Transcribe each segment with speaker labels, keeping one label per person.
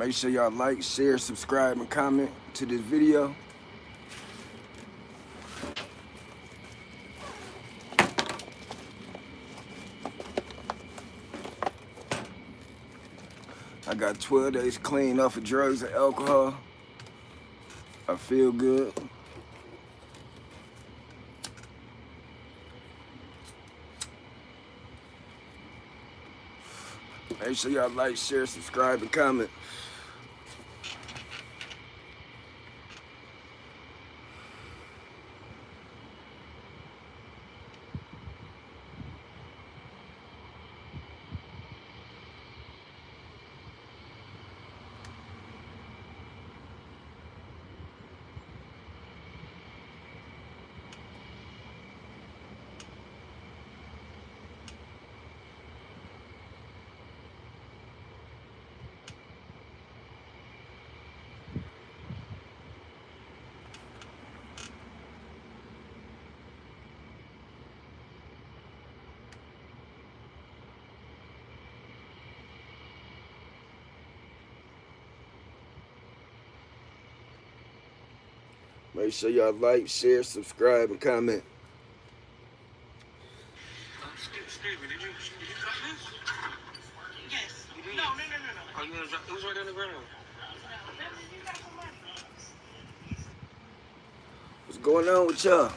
Speaker 1: Make sure y'all like, share, subscribe, and comment to this video. I got 12 days clean off of drugs and alcohol. I feel good. Make sure y'all like, share, subscribe, and comment. Make sure y'all like, share, subscribe, and comment.
Speaker 2: Excuse me, did you drop this? Yes. You did? No. Oh, you gonna drop? It was right on the ground.
Speaker 1: What's going on with y'all?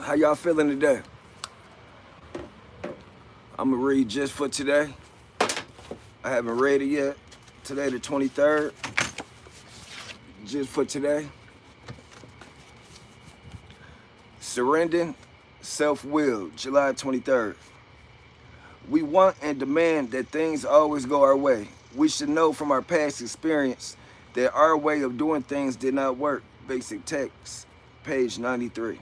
Speaker 1: How y'all feeling today? I'm gonna read just for today. I haven't read it yet. Today the 23rd. Just for today. Surrendering self-will, July 23rd. We want and demand that things always go our way. We should know from our past experience that our way of doing things did not work. Basic text, page 93.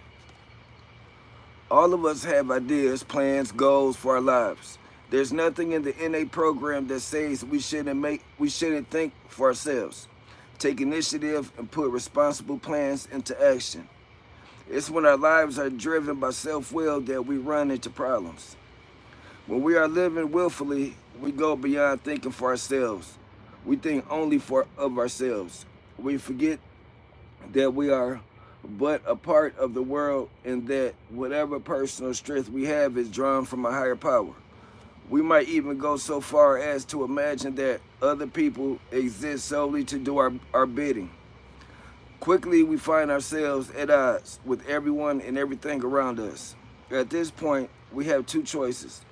Speaker 1: All of us have ideas, plans, goals for our lives. There's nothing in the NA program that says we shouldn't think for ourselves, take initiative, and put responsible plans into action. It's when our lives are driven by self-will that we run into problems. When we are living willfully, we go beyond thinking for ourselves. We think only of ourselves. We forget that we are but a part of the world and that whatever personal strength we have is drawn from a higher power. We might even go so far as to imagine that other people exist solely to do our bidding. Quickly, we find ourselves at odds with everyone and everything around us. At this point, we have two choices.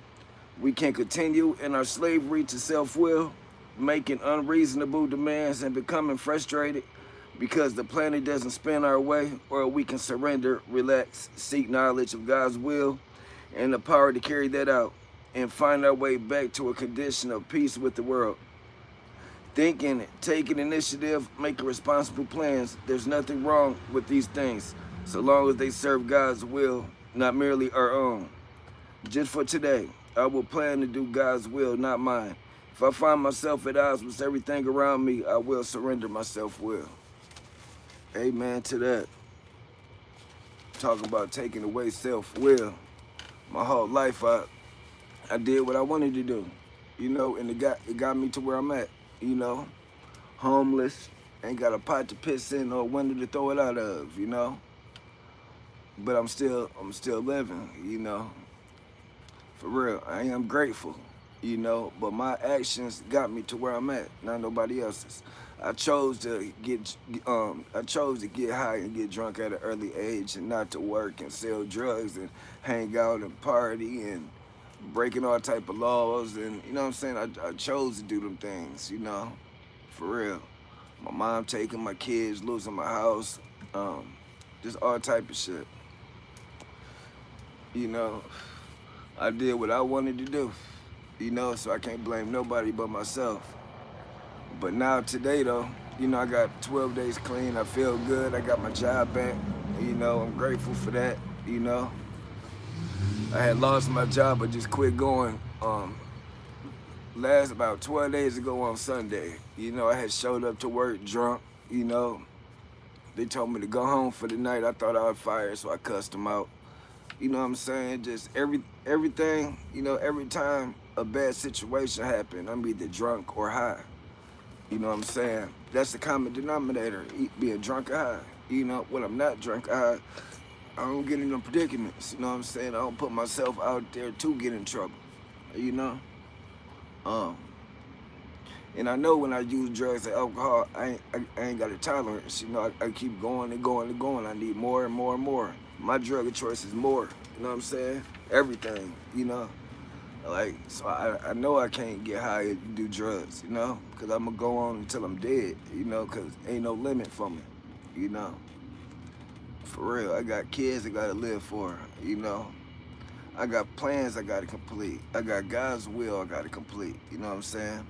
Speaker 1: We can continue in our slavery to self-will, making unreasonable demands and becoming frustrated because the planet doesn't spin our way, or we can surrender, relax, seek knowledge of God's will and the power to carry that out, and find our way back to a condition of peace with the world. Thinking, taking initiative, making responsible plans, there's nothing wrong with these things, so long as they serve God's will, not merely our own. Just for today, I will plan to do God's will, not mine. If I find myself at odds with everything around me, I will surrender my self-will. Amen to that. Talking about taking away self-will. My whole life, I did what I wanted to do, and it got me to where I'm at. Homeless, ain't got a pot to piss in or a window to throw it out of, But I'm still living, For real, I am grateful, But my actions got me to where I'm at, not nobody else's. I chose to get high and get drunk at an early age, and not to work and sell drugs and hang out and party and breaking all type of laws, and I chose to do them things, for real. My mom taking my kids, losing my house, just all type of shit. I did what I wanted to do, so I can't blame nobody but myself. But now today though, I got 12 days clean, I feel good, I got my job back, I'm grateful for that, I had lost my job, but just quit going last about 12 days ago on Sunday. I had showed up to work drunk, They told me to go home for the night. I thought I was fired, so I cussed them out. You know what I'm saying? Just everything, every time a bad situation happened, I'm either drunk or high. You know what I'm saying? That's the common denominator, being drunk or high. You know, when I'm not drunk or high, I don't get in no predicaments. You know what I'm saying? I don't put myself out there to get in trouble. You know? Um, and I know when I use drugs and alcohol, I ain't got a tolerance. You know, I keep going and going and going. I need more and more and more. My drug of choice is more. You know what I'm saying? Everything, you know? Like, so I know I can't get high and do drugs, you know? Because I'm going to go on until I'm dead, you know? Because ain't no limit for me, you know? For real, I got kids I got to live for, you know? I got plans I got to complete. I got God's will I got to complete, you know what I'm saying?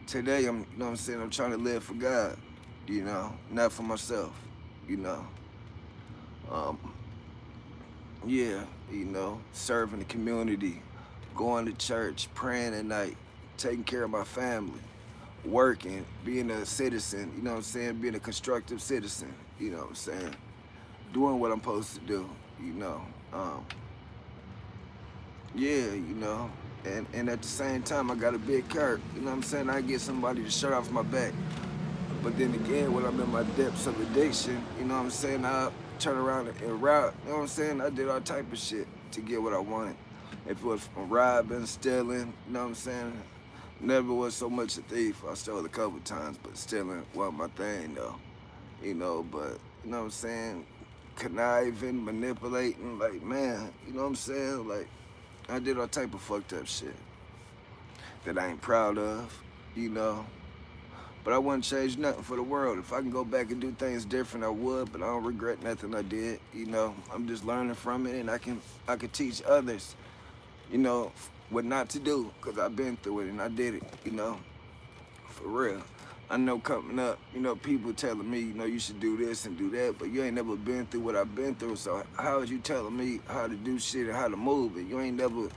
Speaker 1: Today, you know what I'm saying, I'm trying to live for God, you know? Not for myself, you know? Um, yeah, you know, serving the community, going to church, praying at night, taking care of my family, working, being a citizen, you know what I'm saying, being a constructive citizen, you know what I'm saying, doing what I'm supposed to do, you know. Yeah, you know, and at the same time, I got a big cart, you know what I'm saying, I get somebody to shirt off my back. But then again, when I'm in my depths of addiction, you know what I'm saying, I turn around and rob, you know what I'm saying, I did all type of shit to get what I wanted. If it was from robbing, stealing, you know what I'm saying, never was so much a thief. I stole a couple times, but stealing wasn't my thing though, you know, but, you know what I'm saying, conniving, manipulating, like, man, you know what I'm saying, like, I did all type of fucked up shit that I ain't proud of, you know. But I wouldn't change nothing for the world. If I can go back and do things different, I would. But I don't regret nothing I did. You know, I'm just learning from it, and I can teach others, you know, what not to do, cause I've been through it and I did it. You know, for real. I know coming up, you know, people telling me, you know, you should do this and do that, but you ain't never been through what I've been through. So how is you telling me how to do shit and how to move it? You ain't never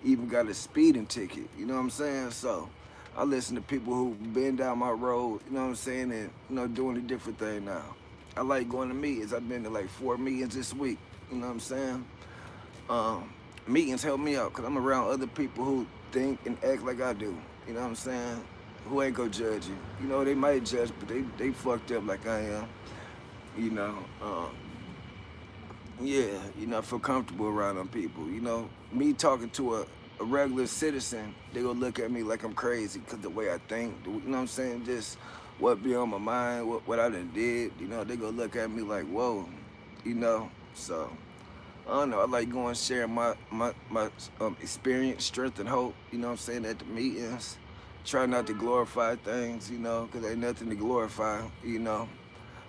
Speaker 1: even got a speeding ticket. You know what I'm saying? So I listen to people who've been down my road, you know what I'm saying, and, you know, doing a different thing now. I like going to meetings. I've been to like 4 meetings this week, you know what I'm saying? Um, Meetings help me out because I'm around other people who think and act like I do, you know what I'm saying? Who ain't gonna judge you. You know, they might judge, but they fucked up like I am, you know. Yeah, you know, I feel comfortable around them people. You know, me talking to a regular citizen, they gonna look at me like I'm crazy because the way I think, you know what I'm saying? Just what be on my mind, what I done did, you know, they gonna look at me like, whoa, you know? So, I don't know, I like going sharing my experience, strength, and hope, you know what I'm saying, at the meetings. Try not to glorify things, you know, because ain't nothing to glorify, you know.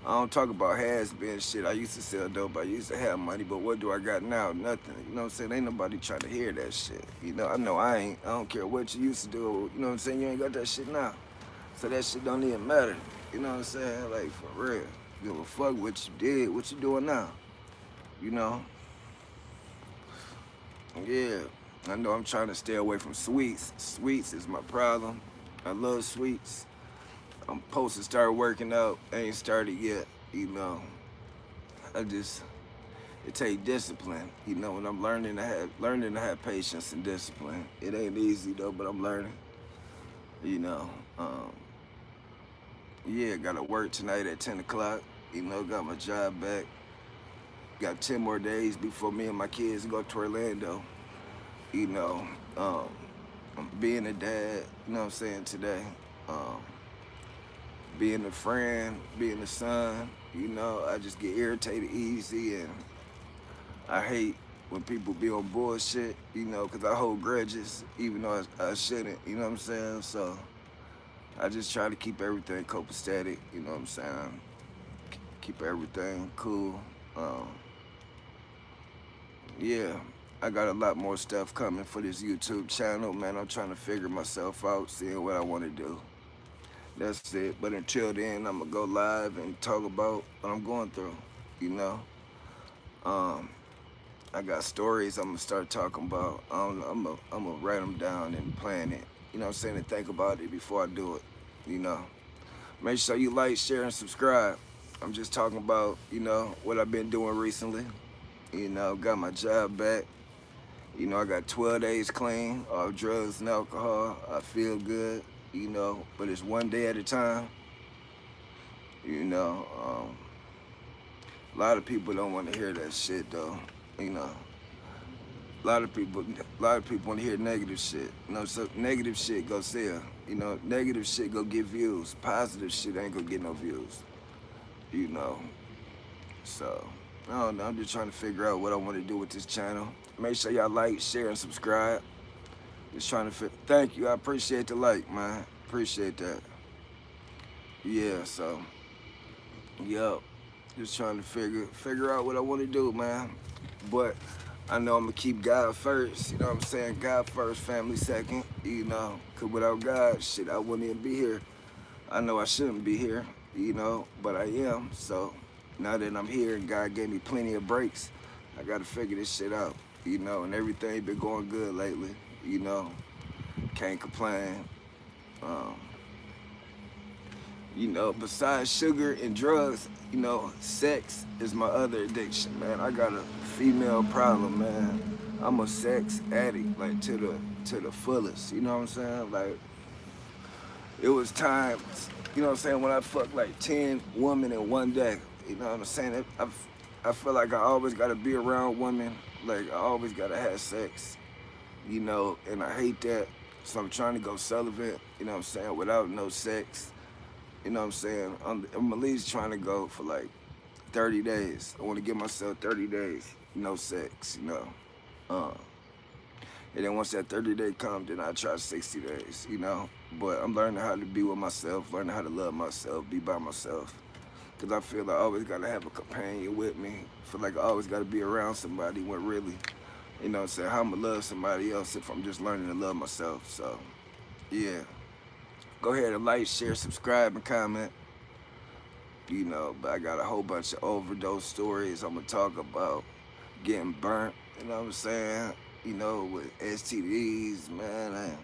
Speaker 1: I don't talk about has-been shit. I used to sell dope. I used to have money, but what do I got now? Nothing. You know what I'm saying? Ain't nobody trying to hear that shit. You know I ain't. I don't care what you used to do. You know what I'm saying? You ain't got that shit now. So that shit don't even matter. You know what I'm saying? Like, for real. Give a fuck what you did, what you doing now. You know? Yeah. I know I'm trying to stay away from sweets. Sweets is my problem. I love sweets. I'm supposed to start working out. I ain't started yet, you know. It take discipline, you know, and I'm learning to have patience and discipline. It ain't easy though, but I'm learning, you know. Yeah, gotta work tonight at 10 o'clock, you know, got my job back. Got 10 more days before me and my kids go to Orlando, you know. Um, Being a dad, you know what I'm saying, today. Um, Being a friend, being a son, you know, I just get irritated easy, and I hate when people be on bullshit, you know, because I hold grudges, even though I shouldn't, you know what I'm saying? So I just try to keep everything copacetic, you know what I'm saying? Keep everything cool. Um, yeah, I got a lot more stuff coming for this YouTube channel, man. I'm trying to figure myself out, seeing what I want to do. That's it. But until then, I'm gonna go live and talk about what I'm going through, you know? Um, I got stories I'm gonna start talking about. I'm gonna write them down and plan it. You know what I'm saying? And think about it before I do it. You know. Make sure you like, share, and subscribe. I'm just talking about, you know, what I've been doing recently. You know, got my job back. You know, I got 12 days clean off drugs and alcohol. I feel good. you know, but it's one day at a time, you know. A lot of people don't want to hear that shit though, you know. A lot of people want to hear negative shit. You know, so negative shit go sell. You know, negative shit go get views. Positive shit ain't gonna get no views. You know, so I don't know. I'm just trying to figure out what I want to do with this channel. Make sure y'all like, share, and subscribe. Just trying to thank you. I appreciate the like, man. Appreciate that. Yeah. So, yup. Just trying to figure out what I want to do, man. But I know I'm gonna keep God first. You know what I'm saying? God first, family second. You know, cause without God, shit, I wouldn't even be here. I know I shouldn't be here. You know, but I am. So now that I'm here and God gave me plenty of breaks, I gotta figure this shit out. You know, and everything been going good lately. You know, can't complain. Um, you know, besides sugar and drugs, you know, sex is my other addiction, man. I got a female problem, man. I'm a sex addict, like to the fullest. You know what I'm saying? Like it was times, you know what I'm saying, when I fucked like 10 women in one day. You know what I'm saying? I feel like I always gotta be around women. Like I always gotta have sex. You know, and I hate that. So I'm trying to go celibate. You know what I'm saying? Without no sex. You know what I'm saying? I'm at least trying to go for like 30 days. I want to give myself 30 days, no sex, you know. Uh, and then once that 30-day comes, then I try 60 days, you know. But I'm learning how to be with myself, learning how to love myself, be by myself. Because I feel I always got to have a companion with me. I feel like I always got to be around somebody when really, you know what I'm saying, how I'm going to love somebody else if I'm just learning to love myself. So, yeah. Go ahead and like, share, subscribe, and comment. You know, but I got a whole bunch of overdose stories I'm gonna talk about. Getting burnt, you know what I'm saying? You know, with STDs, man, and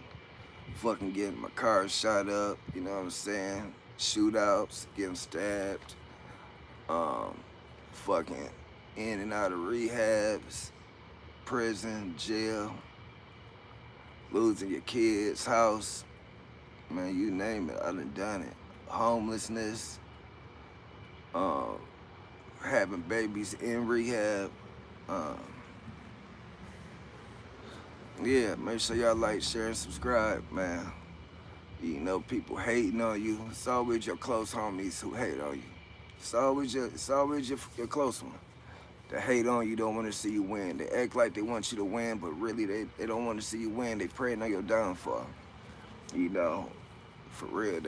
Speaker 1: fucking getting my car shot up, you know what I'm saying? Shootouts, getting stabbed, fucking in and out of rehabs, prison, jail, losing your kid's house, man, you name it, I done it. Homelessness, having babies in rehab. Um, yeah, make sure y'all like, share, and subscribe, man. You know, people hating on you. It's always your close homies who hate on you. It's always your close one. They hate on you, don't want to see you win. They act like they want you to win, but really they don't want to see you win. They praying on your downfall. You know, for real,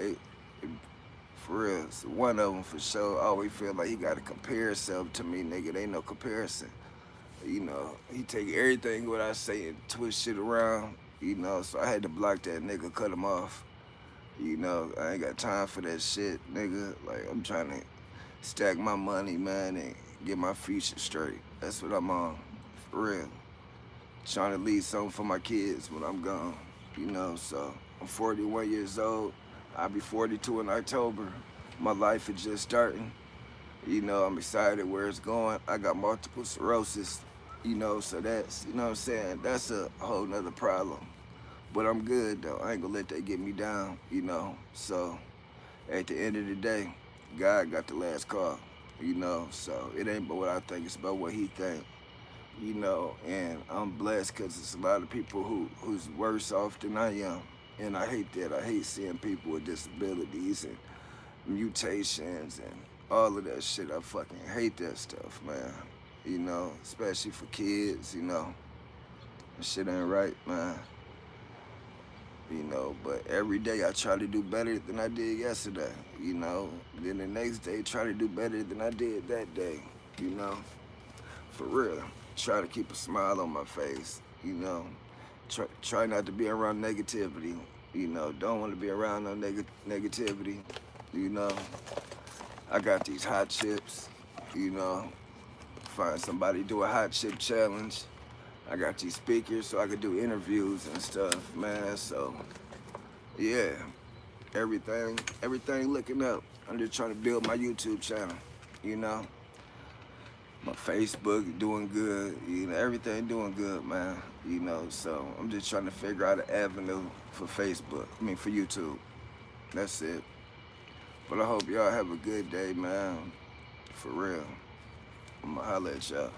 Speaker 1: for real, so one of them for sure always feel like he got to compare himself to me, nigga. They ain't no comparison. You know, he take everything what I say and twist shit around, you know, so I had to block that nigga, cut him off. You know, I ain't got time for that shit, nigga. Like, I'm trying to stack my money, man, and get my future straight. That's what I'm on, for real. Trying to leave something for my kids when I'm gone, you know, so I'm 41 years old. I'll be 42 in October. My life is just starting. You know, I'm excited where it's going. I got multiple sclerosis, you know, so that's, you know what I'm saying, that's a whole nother problem. But I'm good, though. I ain't gonna let that get me down, you know. So, at the end of the day, God got the last call, you know. So, it ain't about what I think, it's about what he think, you know. And I'm blessed because there's a lot of people who's worse off than I am. And I hate that. I hate seeing people with disabilities and mutations and all of that shit. I fucking hate that stuff, man. You know, especially for kids, you know. That shit ain't right, man. You know, but every day I try to do better than I did yesterday, you know. Then the next day, try to do better than I did that day, you know. For real. Try to keep a smile on my face, you know. Try not to be around negativity, you know. Don't want to be around no negativity, you know. I got these hot chips, you know. Find somebody do a hot chip challenge. I got these speakers so I could do interviews and stuff, man. So, yeah, everything looking up. I'm just trying to build my YouTube channel, you know. My Facebook doing good, you know, everything doing good, man. You know, so I'm just trying to figure out an avenue for Facebook, for YouTube. That's it. But I hope y'all have a good day, man. For real. I'ma holla at y'all.